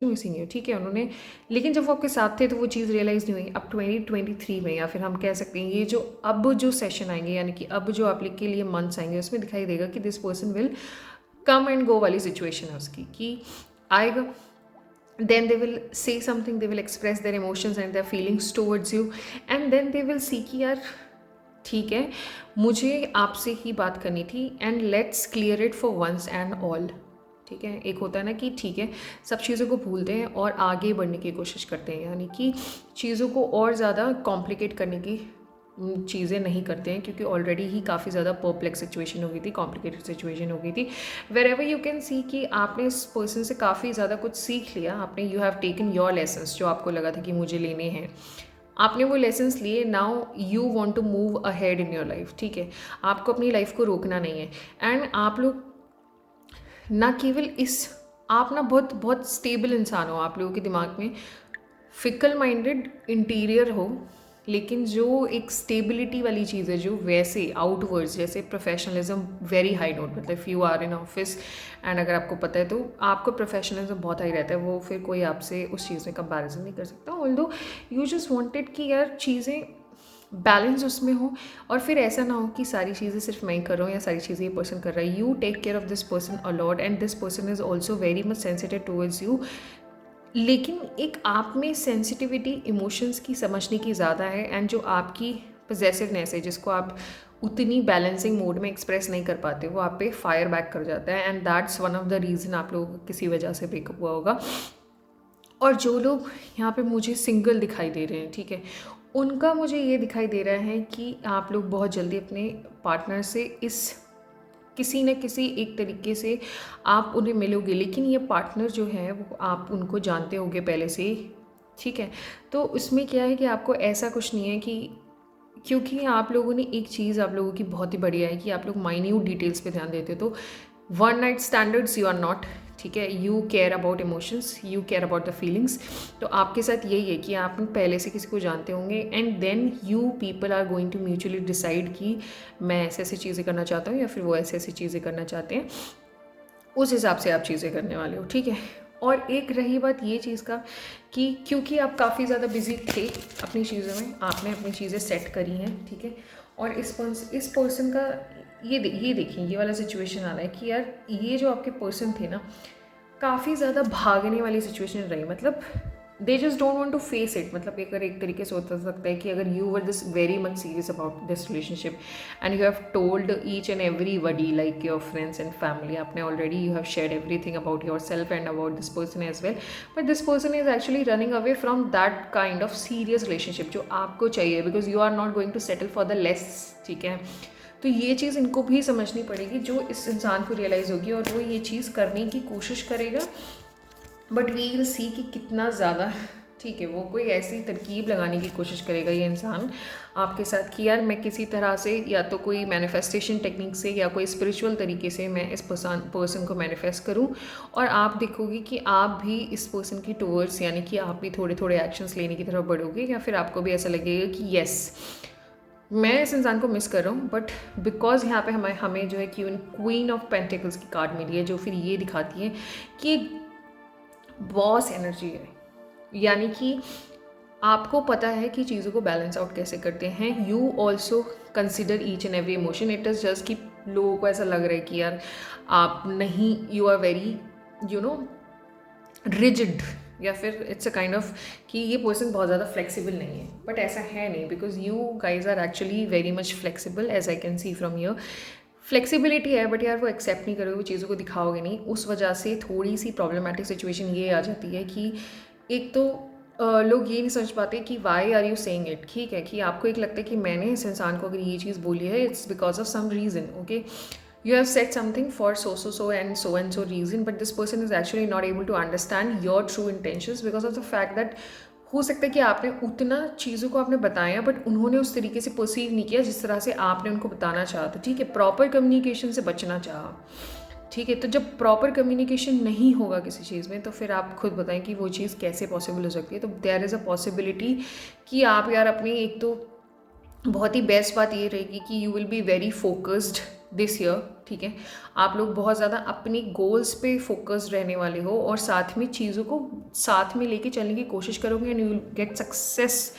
Missing you, ठीक है उन्होंने, लेकिन जब वो आपके साथ थे तो वो चीज़ रियलाइज़ नहीं हुई। अब 2023 में, या फिर हम कह सकते हैं ये जो अब जो सेशन आएंगे, यानी कि अब जो आप के लिए मंथ्स आएंगे, उसमें दिखाई देगा कि this person will come and go वाली सिचुएशन है उसकी, कि आएगा, then they will say something, they will express their emotions and their feelings towards you, and then they will see कि यार ठीक है मुझे आपसे ही बात करनी थी, and let's clear it for once and all. ठीक है, एक होता है ना कि ठीक है सब चीज़ों को भूलते हैं और आगे बढ़ने की कोशिश करते हैं, यानी कि चीज़ों को और ज़्यादा कॉम्प्लिकेट करने की चीज़ें नहीं करते हैं, क्योंकि ऑलरेडी ही काफ़ी ज़्यादा परप्लेक्स सिचुएशन हो गई थी, कॉम्प्लिकेटेड सिचुएशन हो गई थी। Wherever you can see कि आपने इस पर्सन से काफ़ी ज़्यादा कुछ सीख लिया, आपने you have taken your lessons, जो आपको लगा था कि मुझे लेने हैं, आपने वो लेसन्स लिए। Now you want to move ahead in your life, ठीक है, आपको अपनी लाइफ को रोकना नहीं है। एंड आप लोग ना केवल इस, आप ना बहुत बहुत स्टेबल इंसान हो, आप लोगों के दिमाग में फिकल माइंडेड इंटीरियर हो, लेकिन जो एक स्टेबिलिटी वाली चीज़ है, जो वैसे आउटवर्ड्स जैसे प्रोफेशनलिज्म वेरी हाई नोट, मतलब if you are in office and अगर आपको पता है तो आपको प्रोफेशनलिज्म बहुत हाई रहता है, वो फिर कोई आपसे उस चीज़ में कंपैरिजन नहीं कर सकता। ऑल्दो यू जस्ट वांटेड कि यार चीज़ें बैलेंस उसमें हो, और फिर ऐसा ना हो कि सारी चीज़ें सिर्फ मैं ही कर रहा हूँ या सारी चीज़ें ये पर्सन कर रहा है। You take care of this person a lot and this person is also very much sensitive towards you, लेकिन एक आप में सेंसिटिविटी इमोशंस की समझने की ज़्यादा है, एंड जो आपकी पजेसिवनेस है जिसको आप उतनी बैलेंसिंग मोड में एक्सप्रेस नहीं कर पाते, वो आप पे फायर बैक कर जाता है, and that's one of the reason आप लोगों को किसी वजह से ब्रेकअप हुआ होगा। और जो लोग यहाँ पे मुझे सिंगल दिखाई दे रहे हैं, ठीक है, उनका मुझे ये दिखाई दे रहा है कि आप लोग बहुत जल्दी अपने पार्टनर से इस किसी न किसी एक तरीके से आप उन्हें मिलोगे, लेकिन ये पार्टनर जो है वो आप उनको जानते होगे पहले से ही, ठीक है। तो उसमें क्या है कि आपको ऐसा कुछ नहीं है कि, क्योंकि आप लोगों ने एक चीज़ आप लोगों की बहुत ही बढ़िया है कि आप लोग माइन्यूट डिटेल्स पे ध्यान देते हो। तो one night standards you are not, ठीक है, you care about emotions, you care about the feelings. तो आपके साथ यही है कि आप पहले से किसी को जानते होंगे, and then you people are going to mutually decide कि मैं ऐसे ऐसी चीज़ें करना चाहता हूँ या फिर वो ऐसी ऐसी चीज़ें करना चाहते हैं, उस हिसाब से आप चीज़ें करने वाले हो, ठीक है। और एक रही बात ये चीज़ का कि क्योंकि आप काफ़ी ज़्यादा बिजी थे अपनी चीज़ों में, आपने अपनी चीज़ें सेट करी हैं, ठीक है, और इस पर्सन का ये देखिए ये वाला सिचुएशन आ रहा है कि यार ये जो आपके पर्सन थे ना, काफ़ी ज़्यादा भागने वाली सिचुएशन रही, मतलब they just don't want to face it. मतलब अगर एक तरीके से होता सकता है कि अगर you were this very much serious about this relationship and you have told each and everybody like your friends and family, आपने already you have shared everything about yourself and about this person as well, but this person is actually running away from that kind of serious relationship जो आपको चाहिए, because you are not going to settle for the less, ठीक है। तो ये चीज़ इनको भी समझनी पड़ेगी, जो इस इंसान को रियलाइज़ होगी और वो ये चीज़ करने की कोशिश करेगा, बट वी विल सी कि कितना ज़्यादा, ठीक है, वो कोई ऐसी तरकीब लगाने की कोशिश करेगा ये इंसान आपके साथ कि यार मैं किसी तरह से, या तो कोई मैनिफेस्टेशन टेक्निक से या कोई स्पिरिचुअल तरीके से मैं इस पर्सन को मैनिफेस्ट करूं, और आप देखोगे कि आप भी इस पर्सन की टूवर्ड्स, यानी कि आप भी थोड़े थोड़े एक्शंस लेने की तरफ बढ़ोगे, या फिर आपको भी ऐसा लगेगा कि येस मैं इस इंसान को मिस कर रहा हूँ, बट बिकॉज यहाँ पे हमें जो है क्वीन ऑफ पेंटिकल्स की कार्ड मिली है, जो फिर ये दिखाती है कि बॉस एनर्जी है, यानी कि आपको पता है कि चीज़ों को बैलेंस आउट कैसे करते हैं। You also consider each and every emotion, it is just कि लोगों को ऐसा लग रहा है कि यार आप नहीं, यू आर वेरी रिजिड, या फिर इट्स अ काइंड ऑफ कि ये पर्सन बहुत ज़्यादा फ्लेक्सिबल नहीं है, बट ऐसा है नहीं, because you guys are actually very much flexible, as I can see from your flexibility है, बट यार वो एक्सेप्ट नहीं करोगे, वो चीज़ों को दिखाओगे नहीं, उस वजह से थोड़ी सी प्रॉब्लमेटिक सिचुएशन ये आ जाती है कि एक तो लोग ये नहीं समझ पाते कि why are you saying it, ठीक है, कि आपको एक लगता है कि मैंने इस इंसान को अगर ये चीज़ बोली है it's because of some reason, okay, you have said something for and so reason, but this person is actually not able to understand your true intentions because of the fact that हो सकता है कि आपने उतना चीज़ों को आपने बताया, बट उन्होंने उस तरीके से परसीव नहीं किया जिस तरह से आपने उनको बताना चाहा था, ठीक है, प्रॉपर कम्युनिकेशन से बचना चाहा, ठीक है। तो जब प्रॉपर कम्युनिकेशन नहीं होगा किसी चीज़ में, तो फिर आप खुद बताएं कि वो चीज़ कैसे पॉसिबल हो सकती है। तो देयर इज़ अ पॉसिबिलिटी कि आप यार अपनी, एक तो बहुत ही बेस्ट बात ये रहेगी कि you will be very focused this year, ठीक है। आप लोग बहुत ज़्यादा अपनी गोल्स पे फोकस्ड रहने वाले हो और साथ में चीज़ों को साथ में लेके चलने की कोशिश करोगे and you will get success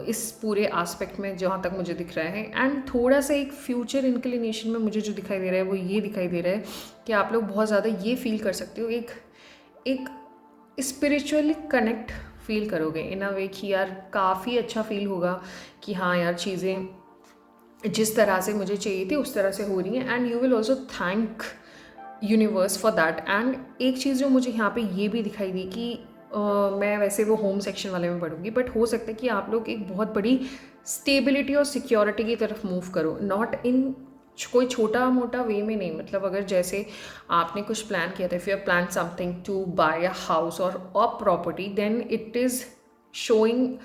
इस पूरे एस्पेक्ट में, जहाँ तक मुझे दिख रहा है। एंड थोड़ा सा एक फ्यूचर इंक्लिनेशन में मुझे जो दिखाई दे रहा है वो ये दिखाई दे रहा है कि आप लोग बहुत ज़्यादा ये फील कर सकते हो, एक स्पिरिचुअली कनेक्ट फील करोगे इन अ वे कि यार काफ़ी अच्छा फील होगा कि हाँ यार चीज़ें जिस तरह से मुझे चाहिए थी उस तरह से हो रही हैं। And you will also thank universe for that. And एक चीज़ जो मुझे यहाँ पे ये भी दिखाई दी कि मैं वैसे वो होम सेक्शन वाले में पढ़ूंगी, बट हो सकता है कि आप लोग एक बहुत बड़ी स्टेबिलिटी और सिक्योरिटी की तरफ मूव करो, नॉट इन कोई छोटा मोटा वे में नहीं। मतलब अगर जैसे आपने कुछ प्लान किया था, if you plan something to buy a house और a property, then it is showing,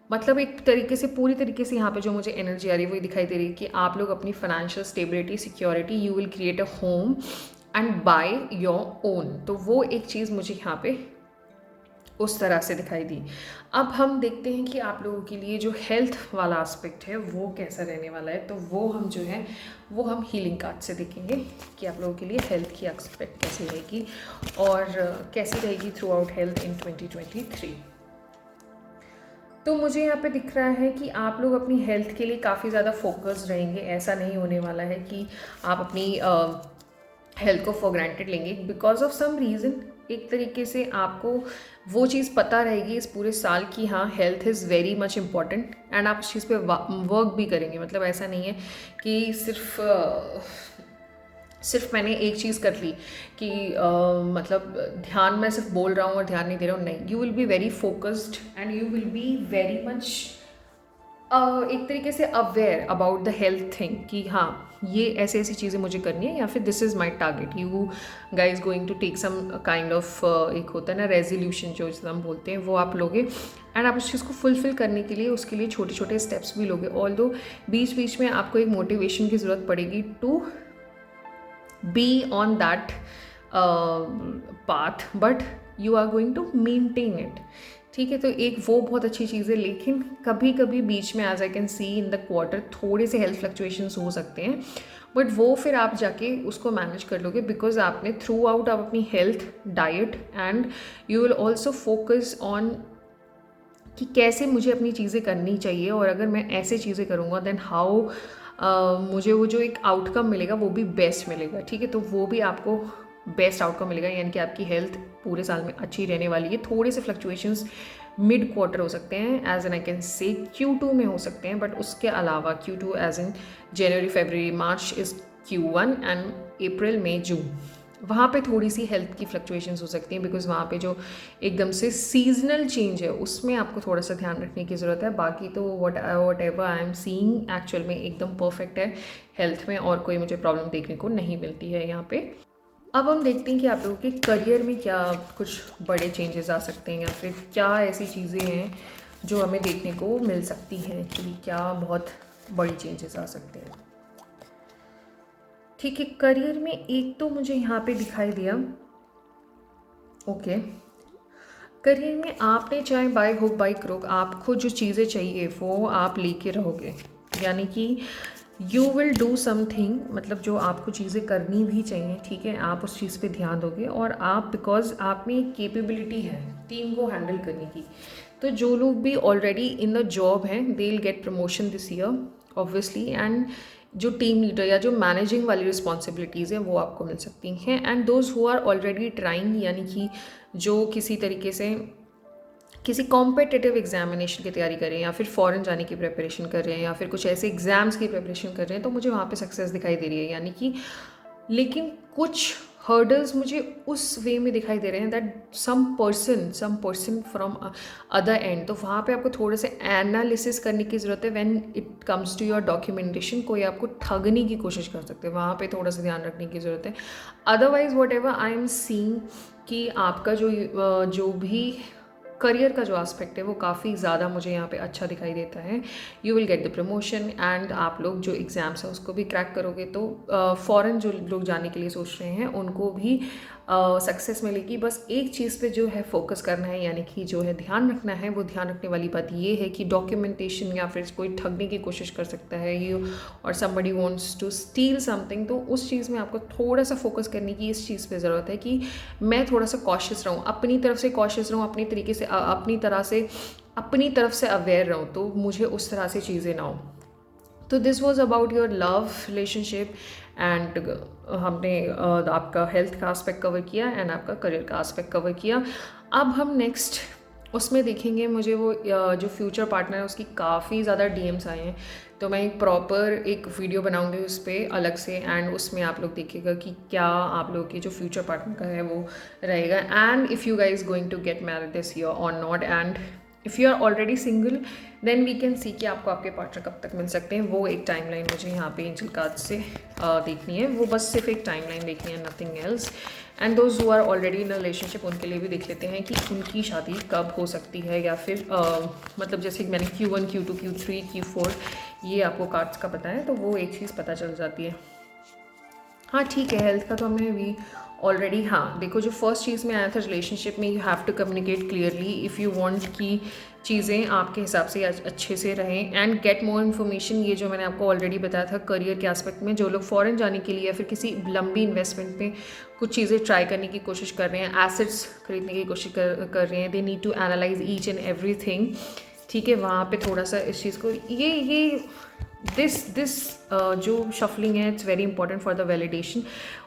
मतलब एक तरीके से पूरी तरीके से यहाँ पे जो मुझे एनर्जी आ रही है वो दिखाई दे रही है कि आप लोग अपनी financial stability, security, you will create a home and by your own. तो वो एक चीज़ मुझे यहाँ पे उस तरह से दिखाई दी। अब हम देखते हैं कि आप लोगों के लिए जो हेल्थ वाला एस्पेक्ट है वो कैसा रहने वाला है। तो वो हम जो है वो हम हीलिंग कार्ड से देखेंगे कि आप लोगों के लिए हेल्थ की एस्पेक्ट कैसी रहेगी और कैसी रहेगी थ्रू आउट हेल्थ इन 2023। तो मुझे यहाँ पे दिख रहा है कि आप लोग अपनी हेल्थ के लिए काफ़ी ज़्यादा फोकस्ड रहेंगे। ऐसा नहीं होने वाला है कि आप अपनी हेल्थ को फॉर ग्रांटेड लेंगे बिकॉज ऑफ सम रीज़न। एक तरीके से आपको वो चीज़ पता रहेगी इस पूरे साल की हाँ health is very much important and आप उस चीज़ पे वर्क भी करेंगे। मतलब ऐसा नहीं है कि सिर्फ मैंने एक चीज़ कर ली कि मतलब ध्यान मैं सिर्फ बोल रहा हूँ और ध्यान नहीं दे रहा हूँ, नहीं। You will be very focused and you will be very much एक तरीके से aware about the health thing कि हाँ ये ऐसी ऐसी चीज़ें मुझे करनी है या फिर this is my target. You guys going to take some kind of एक होता है ना रेजोल्यूशन जो हम बोलते हैं, वो आप लोगे एंड आप उस चीज़ को फुलफिल करने के लिए उसके लिए छोटे छोटे स्टेप्स भी लोगे। ऑल्दो बीच बीच में आपको एक मोटिवेशन की ज़रूरत पड़ेगी to be on that path, but you are going to maintain it, ठीक है। तो एक वो बहुत अच्छी चीज़ है, लेकिन कभी कभी बीच में as I can see in the quarter थोड़े से हेल्थ फ्लक्चुएशंस हो सकते हैं, बट वो फिर आप जाके उसको मैनेज कर लोगे बिकॉज आपने थ्रू आउट आप अपनी health, diet and you will also focus on कि कैसे मुझे अपनी चीज़ें करनी चाहिए और अगर मैं ऐसे चीज़ें करूँगा देन हाउ मुझे वो जो एक आउटकम मिलेगा वो भी बेस्ट मिलेगा, ठीक है। तो वो भी आपको बेस्ट आउटकम मिलेगा, यानी कि आपकी हेल्थ पूरे साल में अच्छी रहने वाली है। थोड़े से फ्लक्चुएशंस मिड क्वार्टर हो सकते हैं एज एन आई कैन से Q2 में हो सकते हैं, बट उसके अलावा Q2 as in January, February, March is Q1 and April, May, June, वहाँ पे थोड़ी सी हेल्थ की फ्लक्चुएशंस हो सकती हैं बिकॉज वहाँ पे जो एकदम से सीजनल चेंज है उसमें आपको थोड़ा सा ध्यान रखने की ज़रूरत है। बाकी तो what ever I am seeing actual में एकदम परफेक्ट है हेल्थ में और कोई मुझे प्रॉब्लम देखने को नहीं मिलती है यहाँ पे। अब हम देखते हैं कि आप लोगों के करियर में क्या कुछ बड़े चेंजेस आ सकते हैं या फिर क्या ऐसी चीज़ें हैं जो हमें देखने को मिल सकती हैं कि क्या बहुत बड़ी चेंजेस आ सकते हैं, ठीक है। करियर में एक तो मुझे यहाँ पे दिखाई दिया, ओके, करियर में आपने चाहे बाय हुक बाय क्रुक आपको जो चीज़ें चाहिए वो आप लेके रहोगे, यानी कि यू विल डू समथिंग, मतलब जो आपको चीज़ें करनी भी चाहिए, ठीक है, आप उस चीज़ पे ध्यान दोगे और आप बिकॉज आप में एक कैपेबिलिटी है टीम को हैंडल करने की। तो जो लोग भी ऑलरेडी इन द जॉब हैं they will get promotion this year obviously, and जो टीम लीडर या जो मैनेजिंग वाली रिस्पॉन्सिबिलिटीज़ हैं वो आपको मिल सकती हैं। And those who are already trying, यानी कि जो किसी तरीके से किसी कॉम्पिटिटिव एग्जामिनेशन की तैयारी कर रहे हैं या फिर फॉरेन जाने की प्रिपरेशन कर रहे हैं या फिर कुछ ऐसे एग्ज़ाम्स की प्रिपरेशन कर रहे हैं, तो मुझे वहाँ पे सक्सेस दिखाई दे रही है। यानी कि लेकिन कुछ हर्डल्स मुझे उस वे में दिखाई दे रहे हैं that some person from other end, तो वहाँ पे आपको थोड़े से एनालिसिस करने की ज़रूरत है when it comes to your documentation. कोई आपको ठगने की कोशिश कर सकते हैं, वहाँ पे थोड़ा सा ध्यान रखने की ज़रूरत है। Otherwise what ever I am seeing कि आपका जो भी करियर का जो एस्पेक्ट है वो काफ़ी ज़्यादा मुझे यहाँ पे अच्छा दिखाई देता है। You will get the promotion and आप लोग जो एग्ज़ाम्स है उसको भी क्रैक करोगे। तो फॉरेन जो लोग जाने के लिए सोच रहे हैं उनको भी सक्सेस मिलेगी। बस एक चीज़ पे जो है फोकस करना है, यानी कि जो है ध्यान रखना है, वो ध्यान रखने वाली बात ये है कि डॉक्यूमेंटेशन या फिर कोई ठगने की कोशिश कर सकता है यू, और somebody wants to steal something, तो उस चीज़ में आपको थोड़ा सा फोकस करने की इस चीज़ पे ज़रूरत है कि मैं थोड़ा सा कॉशियस रहूँ, अपनी तरफ से कॉशियस रहूँ, अपनी तरीके से अपनी तरफ से अवेयर रहूँ, तो मुझे उस तरह से चीज़ें ना हो। तो this was about your love relationship and हमने आपका हेल्थ का आस्पेक्ट कवर किया एंड आपका करियर का आस्पेक्ट कवर किया। अब हम नेक्स्ट उसमें देखेंगे, मुझे वो जो फ्यूचर पार्टनर है उसकी काफ़ी ज़्यादा डीएम्स आए हैं, तो मैं एक प्रॉपर एक वीडियो बनाऊंगी उस पर अलग से, एंड उसमें आप लोग देखिएगा कि क्या आप लोग के जो फ्यूचर पार्टनर का है वो रहेगा, and if you guys going to get married this year और not, and if you are already single then we can see कि आपको आपके पार्टनर कब तक मिल सकते हैं। वो एक टाइमलाइन मुझे यहाँ पे एंजल कार्ड से देखनी है, वो बस सिर्फ एक टाइमलाइन देखनी है, nothing else. And those who are already in relationship उनके लिए भी देख लेते हैं कि उनकी शादी कब हो सकती है, या फिर मतलब जैसे मैंने Q1 Q2 Q3 Q4 ये आपको कार्ड्स का पता है, तो वो एक चीज़ पता चल जाती है। हाँ ठीक है, हेल्थ का तो हमें भी ऑलरेडी, हाँ देखो जो फर्स्ट चीज़ में आया था रिलेशनशिप में, you have to communicate clearly if you want कि चीज़ें आपके हिसाब से अच्छे से रहें एंड गेट मोर इन्फॉर्मेशन। ये जो मैंने आपको ऑलरेडी बताया था करियर के एस्पेक्ट में, जो लोग फॉरेन जाने के लिए या फिर किसी लंबी इन्वेस्टमेंट में कुछ चीज़ें ट्राई करने की कोशिश कर रहे हैं, एसेट्स खरीदने की कोशिश कर रहे हैं, they need to analyze each and every thing. ठीक है, वहाँ पे थोड़ा सा इस चीज़ को ये दिस जो शफलिंग है it's very important for the validation.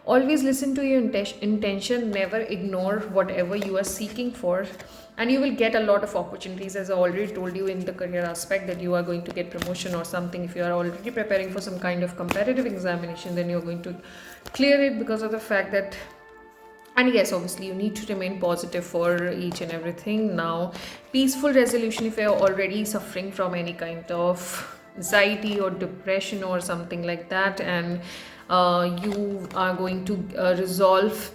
Always listen to your intention, never ignore whatever you are seeking for, and you will get a lot of opportunities, as I already told you in the career aspect that you are going to get promotion or something. If you are already preparing for some kind of competitive examination, then you're going to clear it because of the fact that, and yes, obviously you need to remain positive for each and everything. Now peaceful resolution, if you're already suffering from any kind of anxiety or depression or something like that, and you are going to resolve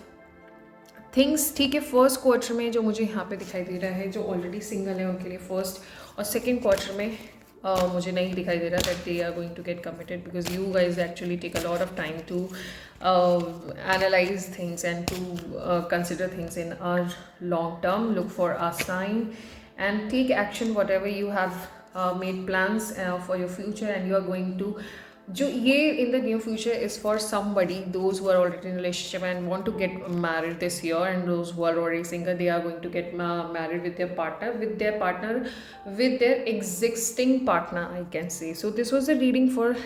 things. ठीक है, first quarter में जो मुझे यहाँ पे दिखाई दे रहा है, जो ऑलरेडी सिंगल है उनके लिए फर्स्ट और सेकेंड क्वार्टर में मुझे नहीं दिखाई दे रहा that they are going to get committed, because you guys actually take a lot of time to analyze things and to consider things in a long term, look for a sign and take action whatever you have made plans for your future, and you are going to, जो ये in the near future is for somebody those who are already in relationship and want to get married this year, and those who are already single they are going to get married with their partner with their existing partner, I can say. So this was the reading for